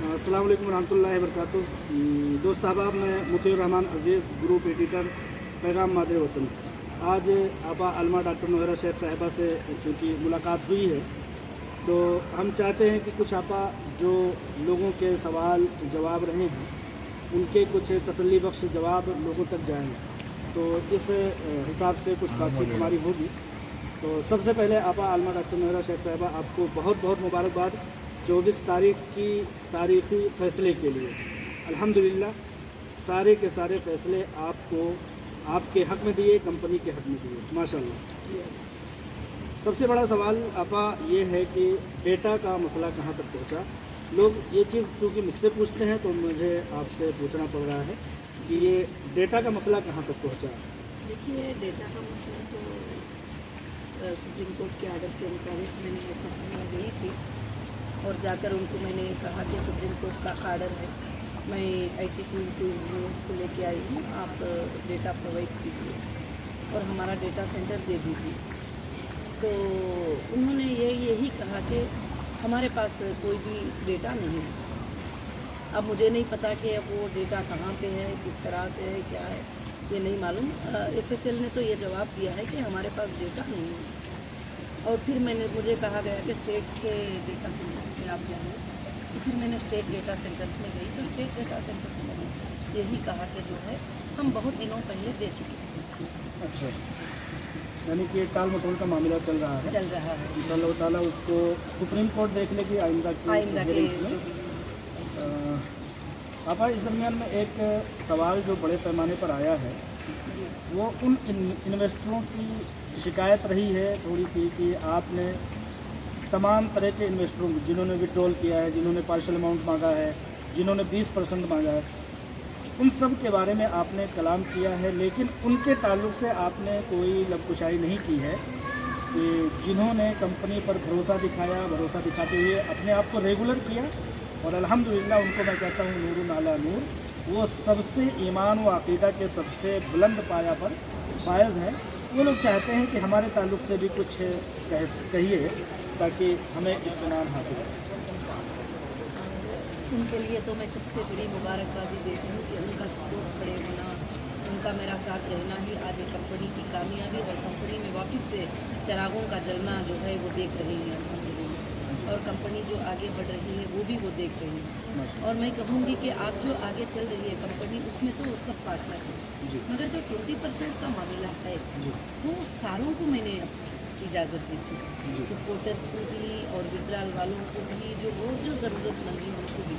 अस्सलाम वालेकुम रहमतुल्लाहि व बरकातुहू। दोस्त अहबाब, मैं मुतीउर रहमान अज़ीज़, ग्रुप एडिटर, पैगाम मादरे वतन। आज आपा अलमा डॉक्टर नोहरा शेख साहिबा से चूँकि मुलाकात हुई है, तो हम चाहते हैं कि कुछ आपा जो लोगों के सवाल जवाब रहे हैं उनके कुछ तसल्ली बख्श जवाब लोगों तक जाएँ, तो इस हिसाब से कुछ बातचीत हमारी होगी। तो सबसे पहले आपा अलमा डॉक्टर नोहरा शेख साहिबा, आपको बहुत बहुत मुबारकबाद 24 तारीख की तारीख़ी फ़ैसले के लिए। अल्हम्दुलिल्लाह सारे के सारे फ़ैसले आपको आपके हक़ में दिए, कंपनी के हक़ में दिए, माशाअल्लाह। सबसे बड़ा सवाल आपा ये है कि डेटा का मसला कहाँ तक पहुँचा। लोग ये चीज़ चूँकि मुझसे पूछते हैं तो मुझे आपसे पूछना पड़ रहा है कि ये डेटा का मसला कहाँ तक पहुँचा। देखिए, डेटा का मसला तो सुप्रीम कोर्ट के आर्डर के मुताबिक मैंने फैसला गई थी और जाकर उनको मैंने कहा कि सुप्रीम कोर्ट का आर्डर है, मैं IT टीम के इंजीनियर्स को लेके आई हूँ, आप डेटा प्रोवाइड कीजिए और हमारा डेटा सेंटर दे दीजिए। तो उन्होंने यही कहा कि हमारे पास कोई भी डेटा नहीं है। अब मुझे नहीं पता कि अब वो डेटा कहाँ पे है, किस तरह से है, क्या है, ये नहीं मालूम। FSL ने तो ये जवाब दिया है कि हमारे पास डेटा नहीं है। और फिर मुझे कहा गया कि स्टेट के डेटा सेंटर्स में आप जाएँ, तो फिर मैंने स्टेट डेटा सेंटर्स में गई, तो स्टेट डेटा सेंटर्स में यही कहा कि जो है हम बहुत दिनों पहले दे चुके हैं। अच्छा, यानी कि टाल मटोल का मामला चल रहा है। इंशाअल्लाह ताला उसको सुप्रीम कोर्ट देख लेगी आइंदा के hearings में। आपा, इस दरमियान में एक सवाल जो बड़े पैमाने पर आया है वो उन इन्वेस्टरों की शिकायत रही है थोड़ी सी कि आपने तमाम तरह के इन्वेस्टरों को, जिन्होंने विड्रॉल किया है, जिन्होंने पार्शल अमाउंट मांगा है, जिन्होंने 20% मांगा है, उन सब के बारे में आपने कलाम किया है, लेकिन उनके ताल्लुक़ से आपने कोई लबकुशाई नहीं की है कि जिन्होंने कंपनी पर भरोसा दिखाया, भरोसा दिखाते हुए अपने आप को रेगुलर किया। और अल्हम्दुलिल्लाह उनको मैं कहता हूँ नूरुन अला नूर, वो सबसे ईमान व अक़ीदा के सबसे बुलंद पाया पर फायज़ हैं। वो लोग चाहते हैं कि हमारे ताल्लुक़ से भी कुछ कहिए ताकि हमें इत्मीनान हासिल हो। उनके लिए तो मैं सबसे बड़ी मुबारकबादी देती हूँ कि उनका सपोर्ट खड़े होना, उनका मेरा साथ रहना ही आज एक कंपनी की कामयाबी और कंपनी में वापस से चिरागों का जलना जो है वो देख रही है अल्हम्दुलिल्लाह। और कंपनी जो आगे बढ़ रही है वो भी वो देख रही है। और मैं कहूँगी कि आप जो आगे चल रही है कंपनी, उसमें तो सब पार्टनर है, मगर जो 20% का मामला है वो सारों को मैंने इजाज़त दी थी, सपोर्टर्स को भी और विड्रॉल वालों को भी, जो ज़रूरतमंद है उनको भी।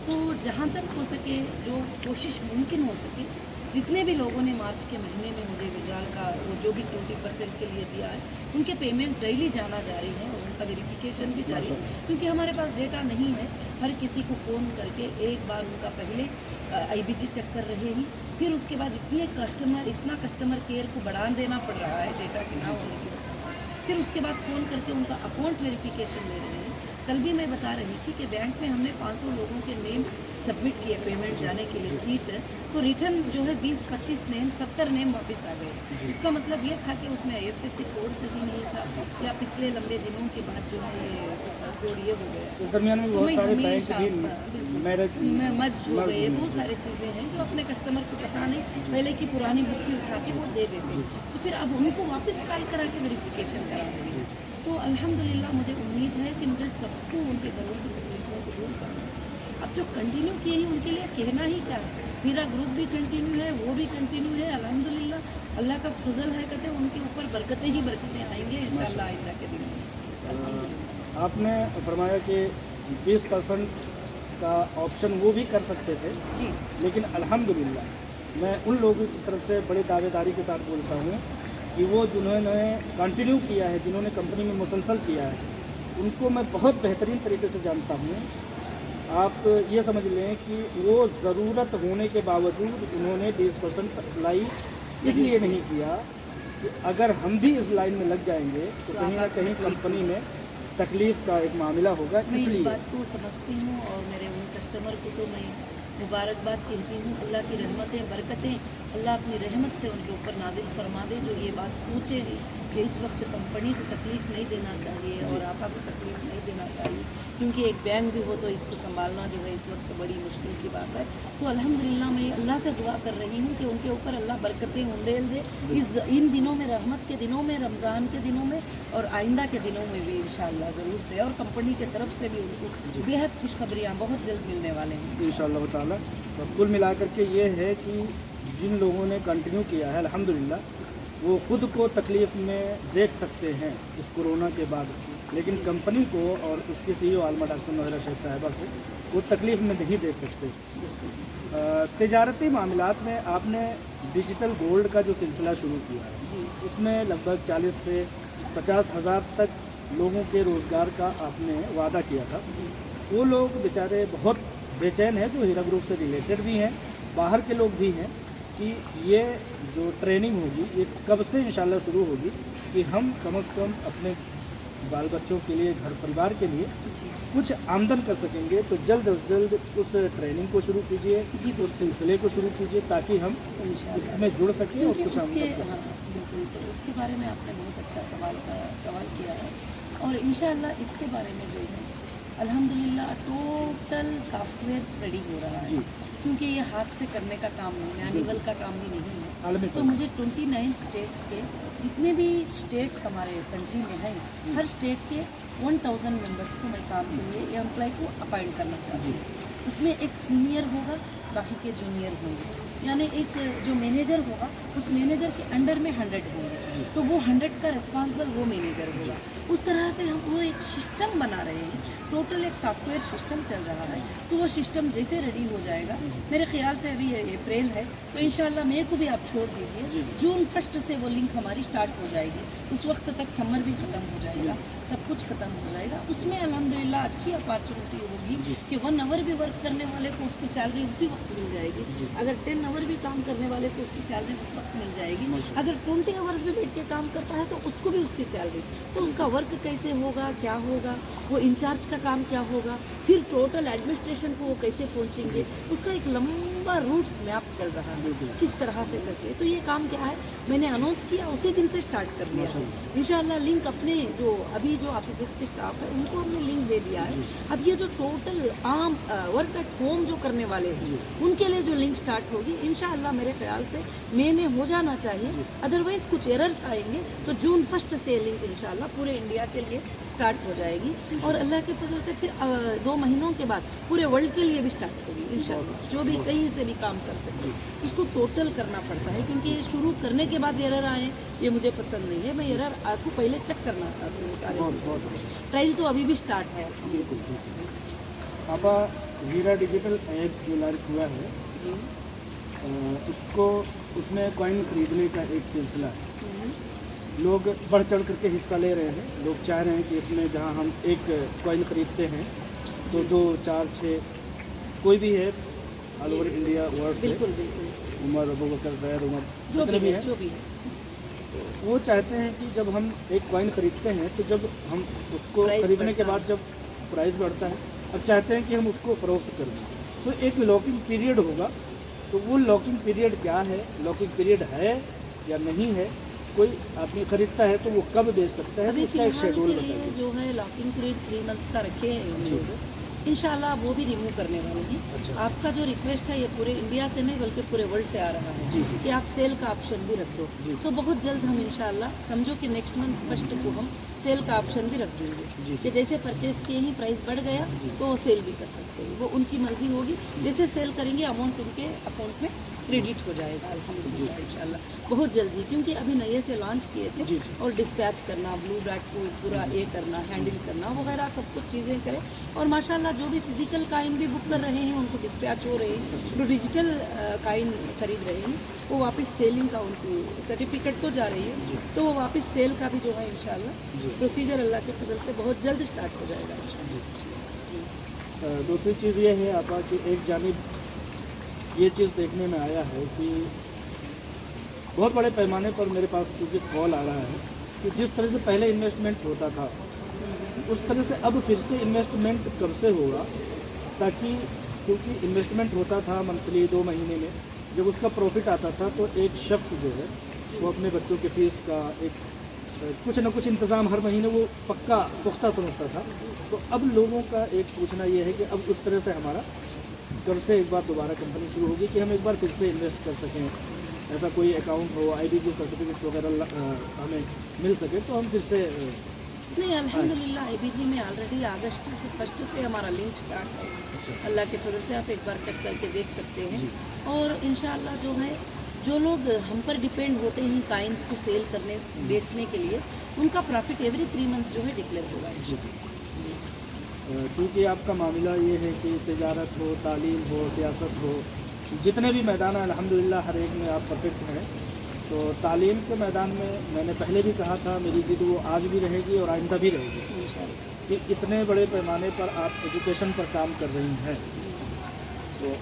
तो जहाँ तक हो सके, जो कोशिश मुमकिन हो सके, जितने भी लोगों ने मार्च के महीने में मुझे विड्रॉल का वो जो भी 20% के लिए दिया है, उनके पेमेंट डेली जाना जारी है और उनका वेरिफिकेशन भी जारी है, क्योंकि हमारे पास डेटा नहीं है। हर किसी को फ़ोन करके एक बार उनका पहले IBG चेक कर रहे हैं, फिर उसके बाद इतना कस्टमर केयर को बढ़ा देना पड़ रहा है डेटा के ना होने की, फिर उसके बाद फ़ोन करके उनका अकाउंट वेरिफिकेशन ले रहे हैं। कल भी मैं बता रही थी कि बैंक में हमने 500 लोगों के नेम सबमिट किए पेमेंट जाने के लिए सीट, तो रिटर्न जो है 20-25 नेम 70 नेम वापस आ गए। इसका मतलब ये था कि उसमें IFSC कोड सही नहीं था या पिछले लंबे दिनों के बाद जो है कोड ये हो गया। इस दरमियान में बहुत सारे बैंक भी मर्ज हो गए। बहुत सारी चीज़ें हैं जो अपने कस्टमर को पता नहीं, पहले की पुरानी बुक ही उठा के वो दे देते, तो फिर अब उनको वापस कॉल करा के वेरिफिकेशन करा देंगे। तो अल्हम्दुलिल्लाह मुझे उम्मीद है कि मुझे सबको उनके घरों की तकलीफों को दूर करना है। अब जो कंटिन्यू किए हैं उनके लिए कहना ही क्या है, मेरा ग्रुप भी कंटिन्यू है, वो भी कंटिन्यू है। अल्हम्दुलिल्लाह अल्लाह का फजल है, कहते उनके ऊपर बरकतें ही बरकतें आएंगे इंशाअल्लाह आइंदा के दिन में। आपने फरमाया कि 20% का ऑप्शन वो भी कर सकते थे जी, लेकिन अल्हम्दुलिल्लाह मैं उन लोगों की तरफ से बड़ी दावेदारी के साथ बोलता हूँ कि वो जिन्होंने कंटिन्यू किया है, जिन्होंने कंपनी में मुसलसल किया है, उनको मैं बहुत बेहतरीन तरीके से जानता हूँ। आप ये समझ लें कि वो ज़रूरत होने के बावजूद उन्होंने 20% अप्लाई इसलिए नहीं किया कि अगर हम भी इस लाइन में लग जाएंगे तो कहीं ना कहीं कंपनी में तकलीफ़ का एक मामला होगा। मैं इसलिए इस बात को समझती हूँ और मेरे उन कस्टमर को तो मैं मुबारकबाद कहती हूँ। अल्लाह की रहमतें बरकतें अल्लाह अपनी रहमत से उनके ऊपर नाजिल फरमा दे, जो ये बात सोचे हैं कि इस वक्त कंपनी को तकलीफ़ नहीं देना चाहिए और आपा को तकलीफ़ नहीं देना चाहिए, क्योंकि एक बैंक भी हो तो इसको संभालना जो है इस वक्त बड़ी मुश्किल की बात है। तो अल्हम्दुलिल्लाह मैं अल्लाह से दुआ कर रही हूँ कि उनके ऊपर अल्लाह बरकतें उंडेल दे इन दिनों में, रहमत के दिनों में, रमज़ान के दिनों में और आइंदा के दिनों में भी इंशाअल्लाह ज़रूर से, और कंपनी की तरफ से भी उनको बेहद खुशखबरियाँ बहुत जल्द मिलने वाले हैं इंशाअल्लाह ताला। बस कुल मिलाकर के ये है कि जिन लोगों ने कंटिन्यू किया है अल्हम्दुलिल्लाह, वो खुद को तकलीफ़ में देख सकते हैं इस कोरोना के बाद, लेकिन कंपनी को और उसके CEO आलमा डॉक्टर नौहरा शेख साहिबा को वो तकलीफ़ में नहीं देख सकते। तिजारती मामलात में आपने डिजिटल गोल्ड का जो सिलसिला शुरू किया है, उसमें लगभग 40 से 50 हज़ार तक लोगों के रोज़गार का आपने वादा किया था। वो लोग बेचारे बहुत बेचैन हैं जो हीरा ग्रुप से रिलेटेड भी हैं, बाहर के लोग भी हैं, कि ये जो ट्रेनिंग होगी ये कब से इंशाल्लाह शुरू होगी, कि हम कम से कम अपने बाल बच्चों के लिए, घर परिवार के लिए कुछ आमदन कर सकेंगे। तो जल्द अज जल्द उस ट्रेनिंग को शुरू कीजिए, उस सिलसिले को शुरू कीजिए, ताकि हम इसमें जुड़ सकें और कुछ आमदन कर सकें। बिल्कुल, तो उसके बारे में आपने बहुत अच्छा सवाल किया है, और इंशाअल्लाह इसके बारे में जो है अल्हम्दुलिल्लाह टोटल सॉफ्टवेयर रेडी हो रहा है, क्योंकि ये हाथ से करने का काम नहीं है, एनिमल का काम भी नहीं है। तो मुझे 29 स्टेट्स के जितने भी स्टेट्स हमारे कंट्री में हैं, हर स्टेट के 1000 मेंबर्स को मैं काम के लिए या एम्प्लॉय को अपॉइंट करना चाहती हूँ। उसमें एक सीनियर होगा, बाकी के जूनियर होंगे, यानी एक जो मैनेजर होगा उस मैनेजर के अंडर में 100 होंगे, तो वो 100 का रिस्पॉन्सिबल वो मैनेजर होगा। उस तरह से हम वो एक सिस्टम बना रहे हैं, टोटल एक सॉफ्टवेयर सिस्टम चल रहा है। तो वो सिस्टम जैसे रेडी हो जाएगा, मेरे ख्याल से अभी अप्रैल है, तो इंशाल्लाह मई को भी आप छोड़ दीजिए, जून 1 से वो लिंक हमारी स्टार्ट हो जाएगी। उस वक्त तक समर भी ख़त्म हो जाएगा, सब कुछ ख़त्म हो जाएगा। उसमें अल्हम्दुलिल्लाह अच्छी अपॉर्चुनिटी होगी कि 1 आवर भी वर्क करने वाले को उसकी सैलरी उसी वक्त मिल जाएगी, अगर 10 आवर भी काम करने वाले को उसकी सैलरी उस वक्त मिल जाएगी, अगर 20 आवर्स भी बैठ के काम करता है तो उसको भी उसकी सैलरी। तो उसका वर्क कैसे होगा, क्या होगा, वो इंचार्ज का काम क्या होगा, फिर टोटल एडमिनिस्ट्रेशन को वो कैसे पहुंचेंगे, उसका एक लंबा रूट मैप चल रहा है किस तरह से करके। तो ये काम क्या है, मैंने अनाउंस किया उसी दिन से स्टार्ट कर दिया है इंशाल्लाह। लिंक अपने जो अभी जो ऑफिस के स्टाफ है उनको हमने लिंक दे दिया है। अब ये जो टोटल आम वर्क एट होम जो करने वाले हैं उनके लिए जो लिंक स्टार्ट होगी इंशाल्लाह मेरे ख्याल से मई में हो जाना चाहिए, अदरवाइज कुछ एरर्स आएंगे तो जून 1 से लिंक इंशाल्लाह पूरे इंडिया के लिए स्टार्ट हो जाएगी, और अल्लाह के फजल से फिर 2 महीनों के बाद पूरे वर्ल्ड के लिए भी स्टार्ट होगी इंशाल्लाह। जो भी कहीं से भी काम कर सकते उसको टोटल करना पड़ता है, क्योंकि शुरू करने के बाद एरर आए ये मुझे पसंद नहीं है। मैं एरर आपको पहले चेक करना चाहती हूँ सारे। ट्रायल तो अभी भी स्टार्ट है। आपा हीरा डिजिटल ऐप जो लॉन्च हुआ है, उसको उसमें कॉइन खरीदने का एक सिलसिला है, लोग बढ़ चढ़ करके हिस्सा ले रहे हैं। लोग चाह रहे हैं कि इसमें जहां हम एक कॉइन खरीदते हैं तो 2, 4, 6 कोई भी है ऑल ओवर इंडिया वर्ल्ड से, बिल्कुल बिल्कुल, उमर, अबू बकर, जैद, उमर जो जितने भी है, जो भी वो चाहते हैं कि जब हम एक कॉइन खरीदते हैं तो जब हम उसको प्राइस खरीदने के बढ़ता बाद जब प्राइस बढ़ता है, अब चाहते हैं कि हम उसको फरोख्त कर दें, तो एक लॉकिंग पीरियड होगा। तो वो लॉकिंग पीरियड क्या है, लॉकिंग पीरियड है या नहीं है, कोई आदमी खरीदता है तो वो कब बेच सकता है, अभी तो उसका एक फिलहाल शेड्यूल के लिए बताइए। जो है लॉकिंग पीरियड 3 मंथ्स का रखे हैं हम लोग, इंशाल्लाह वो भी रिमूव करने वाले हैं। अच्छा। आपका जो रिक्वेस्ट है ये पूरे इंडिया से नहीं बल्कि पूरे वर्ल्ड से आ रहा है जी, जी। कि आप सेल का ऑप्शन भी रख दो, जी। तो बहुत जल्द हम इंशाल्लाह समझो कि नेक्स्ट मंथ 1 को हम सेल का ऑप्शन भी रख देंगे जी। कि जैसे परचेज किए ही प्राइस बढ़ गया तो वो सेल भी कर सकते हैं, वो उनकी मर्जी होगी। जैसे सेल करेंगे अमाउंट उनके अकाउंट में क्रेडिट हो जाएगा अल्हम्दुलिल्लाह इंशाल्लाह बहुत जल्दी, क्योंकि अभी नए से लॉन्च किए थे। जी। और डिस्पैच करना, ब्लू डॉट को पूरा ये करना, हैंडल करना वगैरह सब कुछ चीज़ें करें, और माशाल्लाह जो भी फिजिकल काइन भी बुक कर रहे हैं उनको डिस्पैच हो रहे हैं, जो डिजिटल काइन खरीद रहे हैं वो वापस सेलिंग का उनकी सर्टिफिकेट तो जा रही है, तो वो वापस सेल का भी जो है इंशाल्लाह प्रोसीजर अल्लाह के फजल से बहुत जल्द स्टार्ट हो जाएगा इंशाल्लाह। दूसरी चीज़ ये है आपा कि एक जानिब ये चीज़ देखने में आया है कि बहुत बड़े पैमाने पर मेरे पास क्योंकि कॉल आ रहा है कि जिस तरह से पहले इन्वेस्टमेंट होता था उस तरह से अब फिर से इन्वेस्टमेंट कब से होगा, ताकि क्योंकि इन्वेस्टमेंट होता था मंथली 2 महीने में, जब उसका प्रॉफिट आता था तो एक शख्स जो है वो अपने बच्चों के फीस का एक कुछ न कुछ इंतज़ाम हर महीने वो पक्का पुख्ता समझता था। तो अब लोगों का एक पूछना ये है कि अब उस तरह से हमारा कब से एक बार दोबारा कंपनी शुरू होगी कि हम एक बार फिर से इन्वेस्ट कर सकें, ऐसा कोई अकाउंट हो, IBC सर्टिफिकेट्स वगैरह हमें मिल सके तो हम फिर से नहीं, अल्हम्दुलिल्लाह IBG में ऑलरेडी अगस्त से 1 से हमारा लिंक स्टार्ट है। अल्लाह के फजल से आप एक बार चेक करके देख सकते हैं। और इंशाअल्लाह जो है जो लोग हम पर डिपेंड होते हैं काइंस को सेल करने बेचने के लिए, उनका प्रॉफिट एवरी 3 मंथ जो है डिक्लेयर होगा। जी क्योंकि आपका मामला ये है कि तिजारत हो, तालीम हो, सियासत हो, जितने भी मैदान हैं अल्हम्दुलिल्लाह हर एक में आप परफेक्ट हैं। तो तालीम के मैदान में मैंने पहले भी कहा था, मेरी ज़िद वो आज भी रहेगी और आइंदा भी रहेगी कि इतने बड़े पैमाने पर आप एजुकेशन पर काम कर रही हैं। तो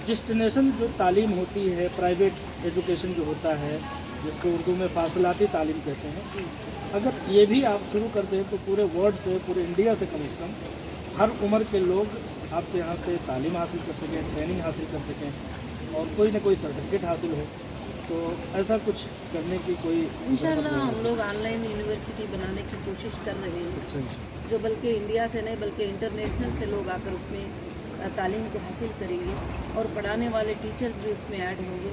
डिस्टिनेशन जो तालीम होती है, प्राइवेट एजुकेशन जो होता है, जिसको उर्दू में फासलाती तालीम कहते हैं, अगर ये भी आप शुरू कर दें तो पूरे वर्ल्ड से, पूरे इंडिया से कम हर उम्र के लोग आपके यहाँ से तालीम हासिल कर सकें, ट्रेनिंग हासिल कर सकें और कोई ना कोई सर्टिफिकेट हासिल हो। तो ऐसा कुछ करने की कोई इंशाअल्लाह हम लोग ऑनलाइन यूनिवर्सिटी बनाने की कोशिश कर रहे हैं, जो बल्कि इंडिया से नहीं बल्कि इंटरनेशनल से लोग आकर उसमें तालीम को हासिल करेंगे और पढ़ाने वाले टीचर्स भी उसमें ऐड होंगे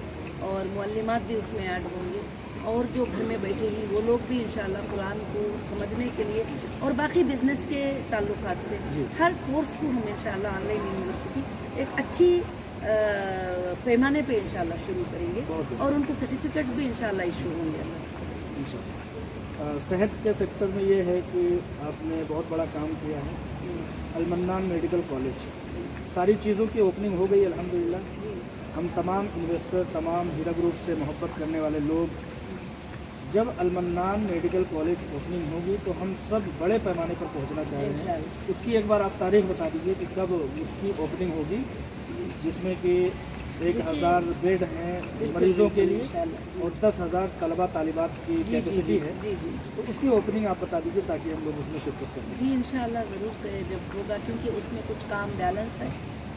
और मुअल्लिमात भी उसमें ऐड होंगे और जो घर में बैठे हैं वो लोग भी इंशाअल्लाह कुरान को समझने के लिए और बाकी बिजनेस के ताल्लुकात से हर कोर्स को हम इंशाअल्लाह ऑनलाइन यूनिवर्सिटी एक अच्छी पैमाने पे इंशाअल्लाह शुरू करेंगे और उनको सर्टिफिकेट्स भी इंशाअल्लाह इशू होंगे। सेहत के सेक्टर में ये है कि आपने बहुत बड़ा काम किया है। अल-मन्नान मेडिकल कॉलेज, सारी चीज़ों की ओपनिंग हो गई अल्हम्दुलिल्लाह। हम तमाम इन्वेस्टर, तमाम हीरा ग्रुप से मोहब्बत करने वाले लोग, जब अल-मन्नान मेडिकल कॉलेज ओपनिंग होगी तो हम सब बड़े पैमाने पर पहुंचना चाह रहे हैं। उसकी एक बार आप तारीख बता दीजिए कि कब उसकी ओपनिंग होगी, जिसमें कि 1000 बेड हैं मरीज़ों के लिए और 10,000 तलबा तालिबात की कैपेसिटी है। तो उसकी ओपनिंग आप बता दीजिए ताकि हम लोग उसमें शिरकत कर सकें। जी इंशाअल्लाह ज़रूर से जब होगा, क्योंकि उसमें कुछ काम बैलेंस है,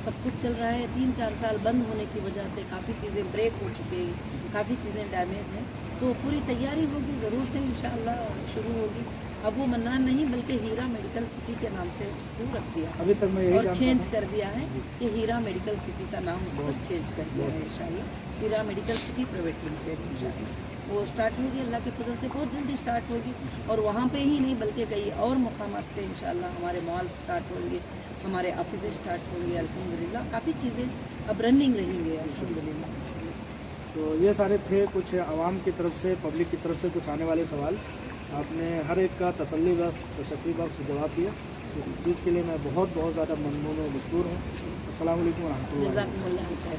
सब कुछ चल रहा है। 3-4 साल बंद होने की वजह से काफ़ी चीज़ें ब्रेक हो चुकी हैं, काफ़ी चीज़ें डैमेज हैं, तो पूरी तैयारी होगी, ज़रूर से इंशाअल्लाह शुरू होगी। अब वो मन्नान नहीं बल्कि हीरा मेडिकल सिटी के नाम से उसको रख दिया अभी तक मैं यही और चेंज कर दिया है कि हीरा मेडिकल सिटी का नाम उसको चेंज कर दिया है इंशाअल्लाह। हीरा मेडिकल सिटी प्राइवेट लिमिटेड इंशाअल्लाह वो स्टार्ट होगी, अल्लाह के फजल से बहुत जल्दी स्टार्ट होगी। और वहाँ पे ही नहीं बल्कि कई और मकामात पे इंशाअल्लाह हमारे मॉल स्टार्ट होंगे, हमारे ऑफिस स्टार्ट होंगे। अल्हम्दुलिल्लाह काफ़ी चीज़ें अब रनिंग रहेंगे अल्हम्दुलिल्लाह। तो ये सारे थे कुछ आवाम की तरफ से, पब्लिक की तरफ से कुछ आने वाले सवाल। आपने हर एक का तसल्ली बख्श, तशक्री बख्श जवाब दिया। इस चीज़ के लिए मैं बहुत ज़्यादा ममनून और मशकूर हूँ। अस्सलाम वालेकुम व रहमतुल्लाह। जज़ाकुमुल्लाह खैर।